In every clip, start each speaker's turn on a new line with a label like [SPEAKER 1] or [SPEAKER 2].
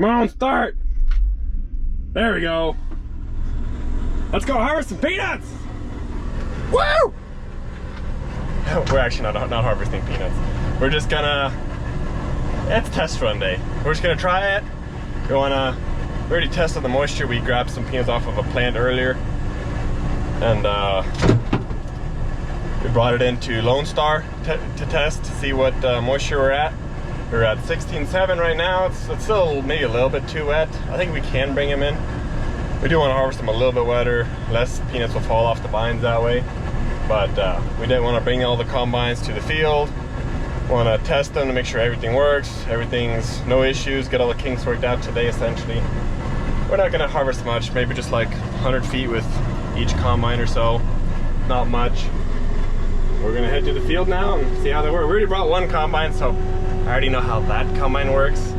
[SPEAKER 1] Come on, start. There we go. Let's go harvest some peanuts. Woo! We're actually not harvesting peanuts. We're just gonna, it's test run day. We're just gonna try it. We already tested the moisture. We grabbed some peanuts off of a plant earlier. And we brought it into Lone Star to test, to see what moisture we're at. We're at 16.7 right now. It's still maybe a little bit too wet. I think we can bring them in. We do want to harvest them a little bit wetter. Less peanuts will fall off the vines that way. But we didn't want to bring all the combines to the field. We want to test them to make sure everything works. Everything's no issues. Get all the kinks worked out today, essentially. We're not going to harvest much. Maybe just like 100 feet with each combine or so. Not much. We're going to head to the field now and see how they work. We already brought one combine, so I already know how that combine works.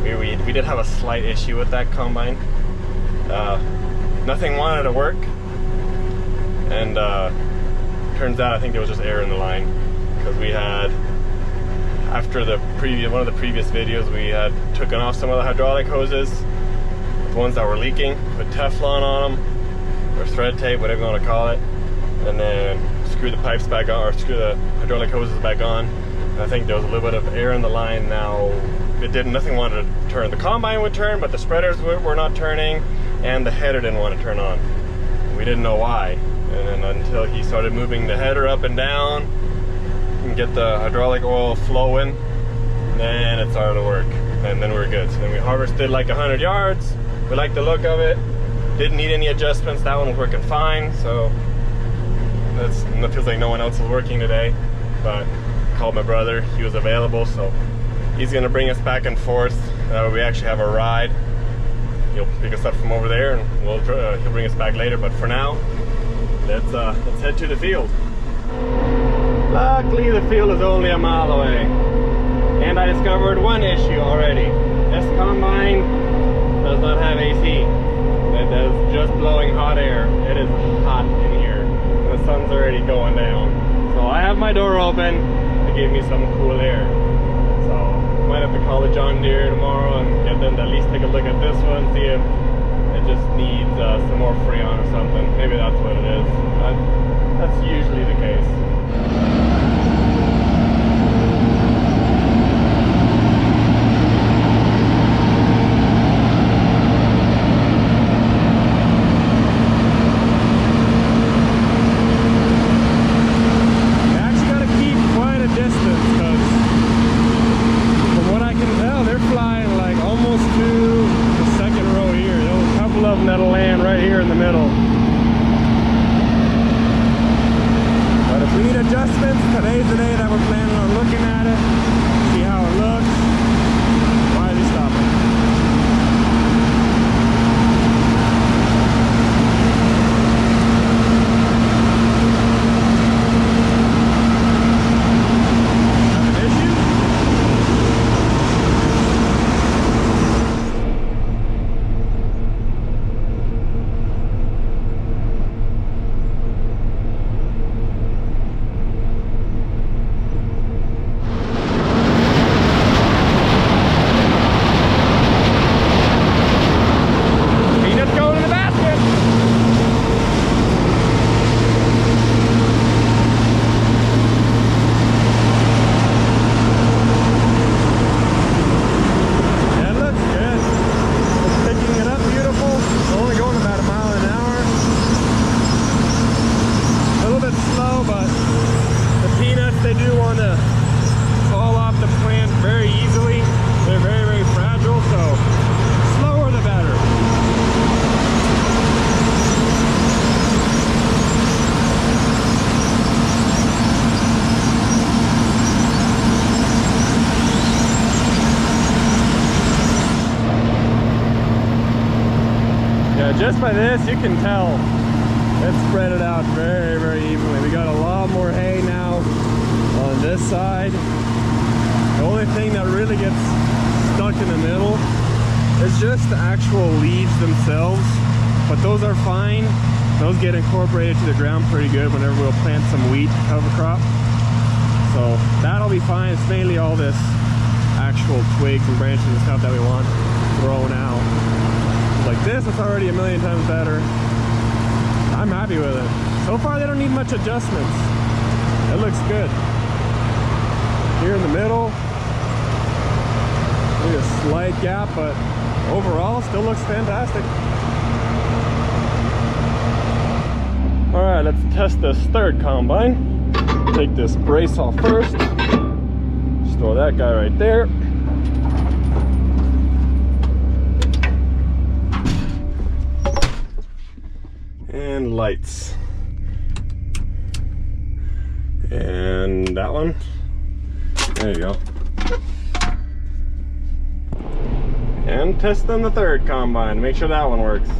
[SPEAKER 1] We did have a slight issue with that combine. Nothing wanted to work, and turns out I think there was just air in the line, because we had, after one of the previous videos, we had taken off some of the hydraulic hoses, the ones that were leaking, put Teflon on them, or thread tape, whatever you want to call it, and then screw the pipes back on, or screw the hydraulic hoses back on. And I think there was a little bit of air in the line. Now nothing wanted to turn. The combine would turn, but the spreaders were not turning, and the header didn't want to turn on. We didn't know why. And then until he started moving the header up and down and get the hydraulic oil flowing, then it started to work, and then we were good. So then we harvested like 100 yards. We liked the look of it. Didn't need any adjustments. That one was working fine. So it feels like no one else is working today, but called my brother. He was available, so he's gonna bring us back and forth. We actually have a ride. He'll pick us up from over there, and he'll bring us back later. But for now, let's head to the field. Luckily, the field is only a mile away, and I discovered one issue already. This combine does not have AC. It is just blowing hot air. It is hot in here. The sun's already going down, so I have my door open to give me some cool air. So might have to call the John Deere tomorrow and get them to at least take a look at this one, see if it just needs some more Freon or something. Maybe that's what it is. That's usually the case. That'll land right here in the middle. But if we need adjustments, today's the day that we're planning on looking at it, see how it looks. Why are they stopping? Having issues? Just by this, you can tell it's spread it out very, very evenly. We got a lot more hay now on this side. The only thing that really gets stuck in the middle is just the actual leaves themselves, but those are fine. Those get incorporated to the ground pretty good whenever we'll plant some wheat cover crop. So that'll be fine. It's mainly all this actual twigs and branches and stuff that we want. thrown out. Like this, it's already a million times better. I'm happy with it. So far, they don't need much adjustments. It looks good. Here in the middle, maybe a slight gap, but overall, still looks fantastic. All right, let's test this third combine. Take this brace off first. Just throw that guy right there. And lights. And that one. There you go. And testing the third combine. Make sure that one works.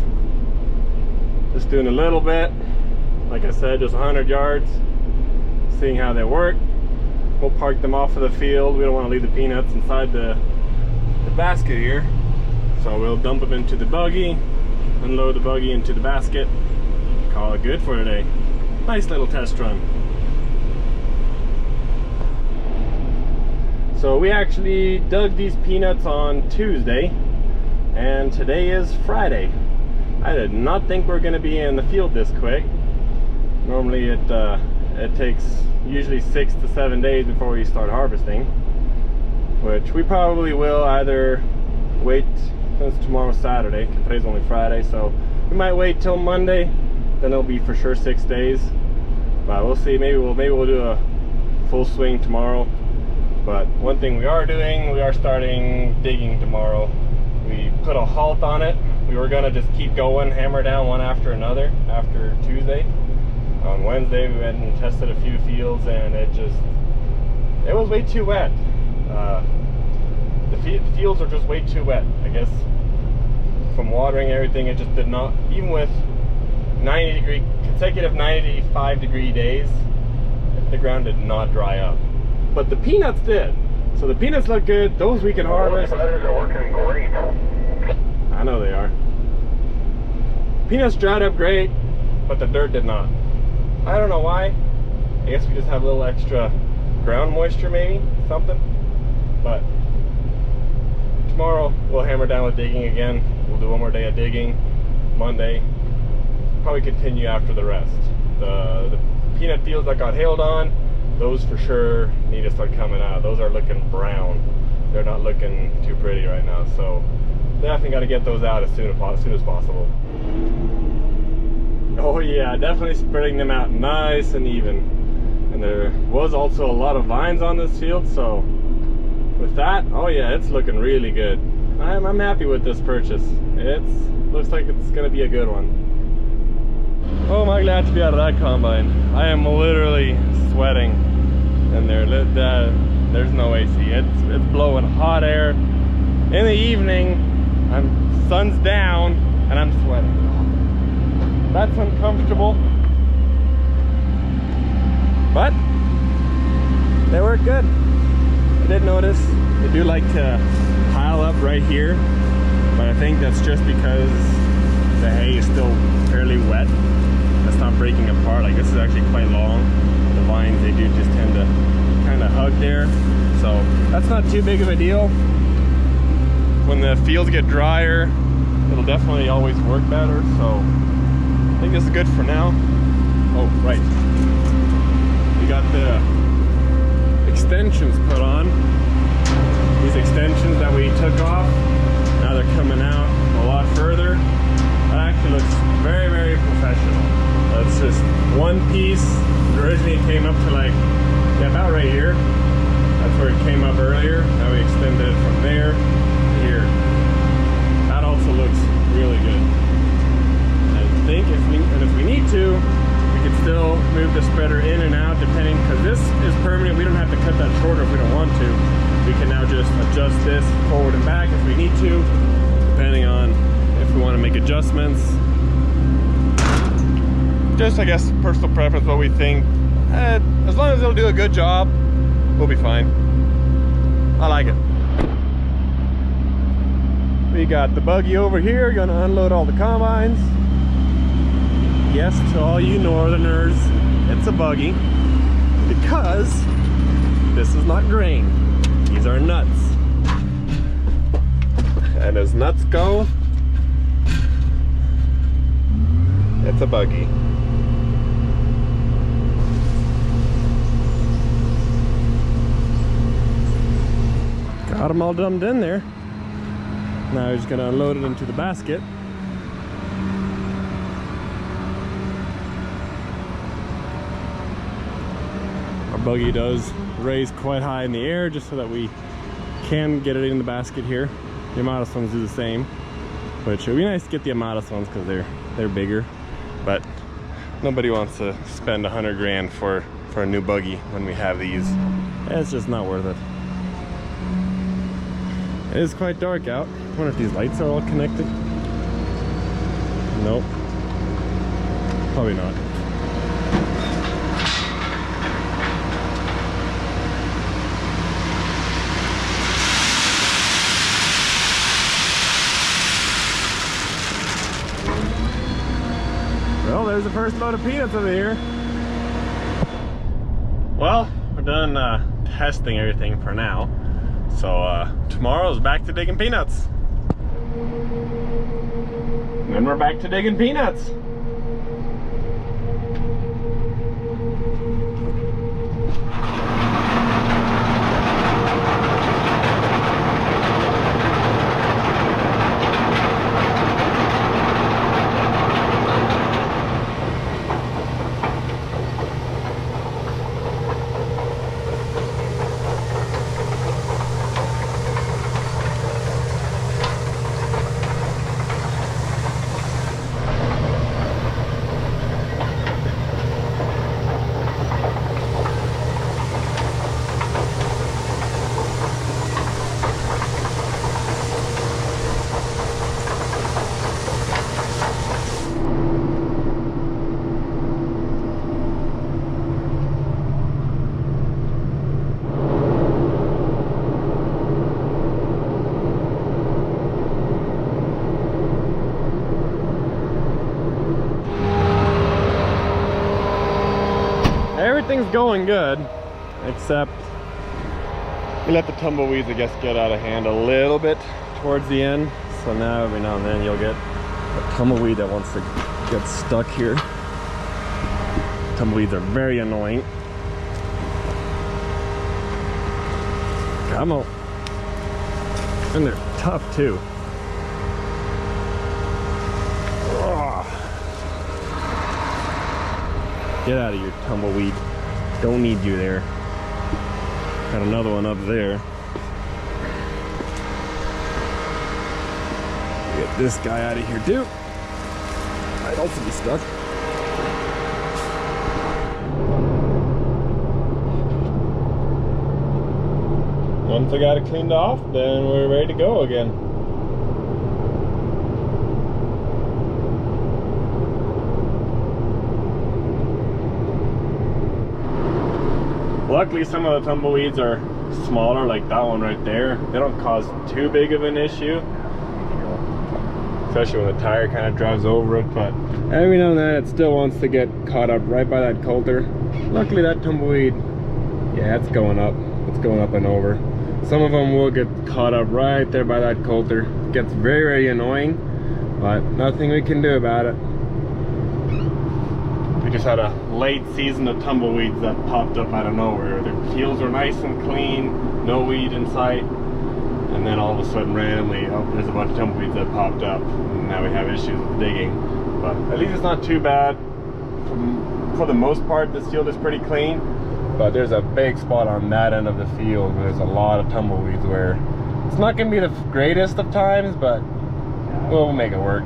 [SPEAKER 1] Just doing a little bit. Like I said, just 100 yards. Seeing how they work. We'll park them off of the field. We don't want to leave the peanuts inside the basket here. So we'll dump them into the buggy. Unload the buggy into the basket. Call it good for today. Nice little test run. So we actually dug these peanuts on Tuesday, and today is Friday. I did not think we're going to be in the field this quick. Normally it takes usually 6 to 7 days before we start harvesting, which we probably will either wait since tomorrow's Saturday, because today's only Friday, so we might wait till Monday. Then it'll be for sure 6 days, but we'll see. Maybe we'll do a full swing tomorrow. But one thing we are doing, we are starting digging tomorrow. We put a halt on it. We were gonna just keep going, hammer down one after another after Tuesday. On Wednesday we went and tested a few fields, and it was way too wet. The fields are just way too wet. I guess from watering everything, it just did not, even with consecutive 95-degree days, the ground did not dry up. But the peanuts did. So the peanuts look good. Those we can harvest.
[SPEAKER 2] Are working great.
[SPEAKER 1] I know they are. Peanuts dried up great, but the dirt did not. I don't know why. I guess we just have a little extra ground moisture, maybe, something. But tomorrow we'll hammer down with digging again. We'll do one more day of digging. Monday, probably continue after the rest. The peanut fields that got hailed on, those for sure need to start coming out. Those are looking brown. They're not looking too pretty right now, so definitely got to get those out as soon as possible. Oh yeah, definitely spreading them out nice and even. And there was also a lot of vines on this field, so with that, oh yeah, it's looking really good. I'm happy with this purchase. It looks like it's gonna be a good one. Oh, am I glad to be out of that combine. I am literally sweating in there. There's no AC. It's blowing hot air. In the evening, sun's down and I'm sweating. That's uncomfortable. But they work good. I did notice they do like to pile up right here, but I think that's just because the hay is still fairly wet. It's not breaking apart. Like, this is actually quite long. The vines, they do just tend to kind of hug there, so that's not too big of a deal. When the fields get drier, it'll definitely always work better, so I think this is good for now. Oh, right, we got the extensions put on. These extensions that we took off, now they're coming out a lot further. That actually looks very, very professional. It's just one piece. Originally it came up to like, yeah, about right here. That's where it came up earlier. Now we extended it from there to here. That also looks really good. I think if we need to, we could still move the spreader in and out depending, because this is permanent. We don't have to cut that shorter if we don't want to. We can now just adjust this forward and back if we need to, depending on if we want to make adjustments. Just, I guess, personal preference, what we think. As long as it'll do a good job, we'll be fine. I like it. We got the buggy over here, gonna unload all the combines. Yes, to all you northerners, it's a buggy, because this is not grain. These are nuts. and as nuts go, it's a buggy. Got them all dumped in there. Now we're just gonna unload it into the basket. Our buggy does raise quite high in the air just so that we can get it in the basket here. The Amadas ones do the same, which would be nice to get the Amadas ones because they're bigger. But nobody wants to spend 100 grand for a new buggy when we have these. It's just not worth it. It is quite dark out. I wonder if these lights are all connected. Nope. Probably not. Well, there's the first load of peanuts over here. Well, we're done testing everything for now. So tomorrow's back to digging peanuts. And then we're back to digging peanuts. Everything's going good, except we let the tumbleweeds, I guess, get out of hand a little bit towards the end. So now every now and then you'll get a tumbleweed that wants to get stuck here. Tumbleweeds are very annoying. Come on. And they're tough too. Ugh. Get out of here, tumbleweed. Don't need you there. Got another one up there. Get this guy out of here too. I'd also be stuck. Once I got it cleaned off, then we're ready to go again. Luckily, some of the tumbleweeds are smaller, like that one right there. They don't cause too big of an issue, especially when the tire kind of drives over it. But every now and then, it still wants to get caught up right by that coulter. Luckily, that tumbleweed, yeah, it's going up. It's going up and over. Some of them will get caught up right there by that coulter. It gets very, very annoying, but nothing we can do about it. We just had a late season of tumbleweeds that popped up out of nowhere. Their keels were nice and clean, no weed in sight, and then all of a sudden randomly, oh, there's a bunch of tumbleweeds that popped up, and now we have issues with digging. But at least it's not too bad. For the most part, this field is pretty clean, but there's a big spot on that end of the field where there's a lot of tumbleweeds where it's not going to be the greatest of times, but we'll make it work.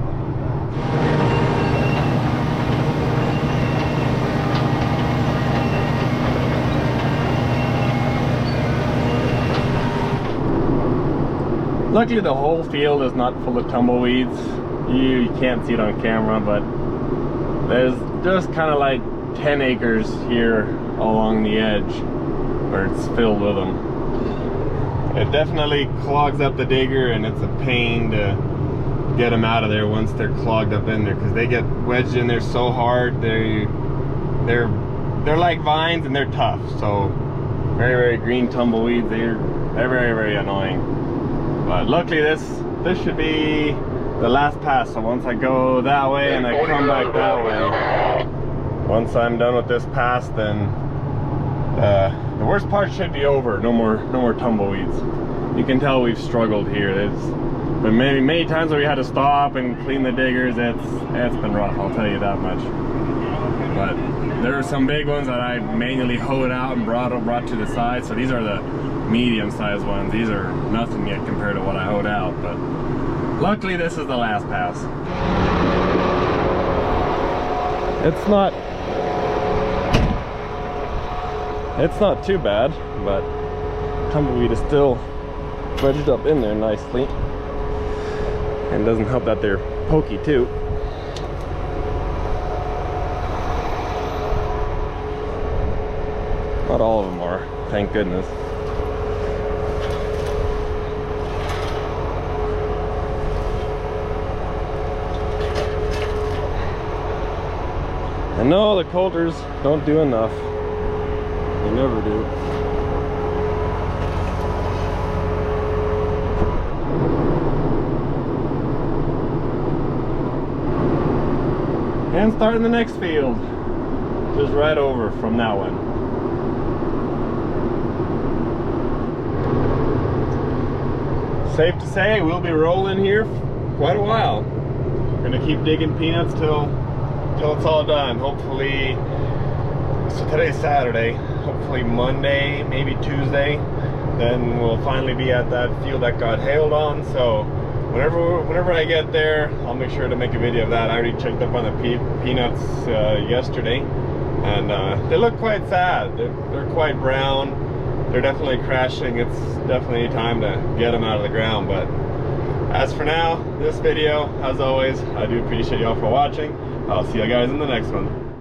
[SPEAKER 1] Luckily, the whole field is not full of tumbleweeds. You can't see it on camera, but there's just kind of like 10 acres here along the edge where it's filled with them. It definitely clogs up the digger, and it's a pain to get them out of there once they're clogged up in there, because they get wedged in there so hard. They're like vines, and they're tough. So very, very green tumbleweeds. They're very, very annoying. But luckily, this this should be the last pass. So once I go that way and I come back that way, once I'm done with this pass, then the worst part should be over. No more tumbleweeds. You can tell we've struggled here. It's been many times where we had to stop and clean the diggers. It's been rough, I'll tell you that much. But there are some big ones that I manually hoed out and brought to the side. So these are the medium-sized ones. These are nothing yet compared to what I hoed out. But luckily, this is the last pass. It's not too bad, but tumbleweed is still wedged up in there nicely. And doesn't help that they're pokey too. Not all of them are, thank goodness. And no, the coulters don't do enough. They never do. And starting the next field, just right over from that one. Safe to say we'll be rolling here for quite a while. We're gonna keep digging peanuts till it's all done. Hopefully, so today's Saturday, hopefully Monday, maybe Tuesday, then we'll finally be at that field that got hailed on. So whenever I get there, I'll make sure to make a video of that. I already checked up on the peanuts yesterday, and they look quite sad. They're quite brown. They're definitely crashing. It's definitely time to get them out of the ground. But as for now, this video, as always, I do appreciate y'all for watching. I'll see you guys in the next one.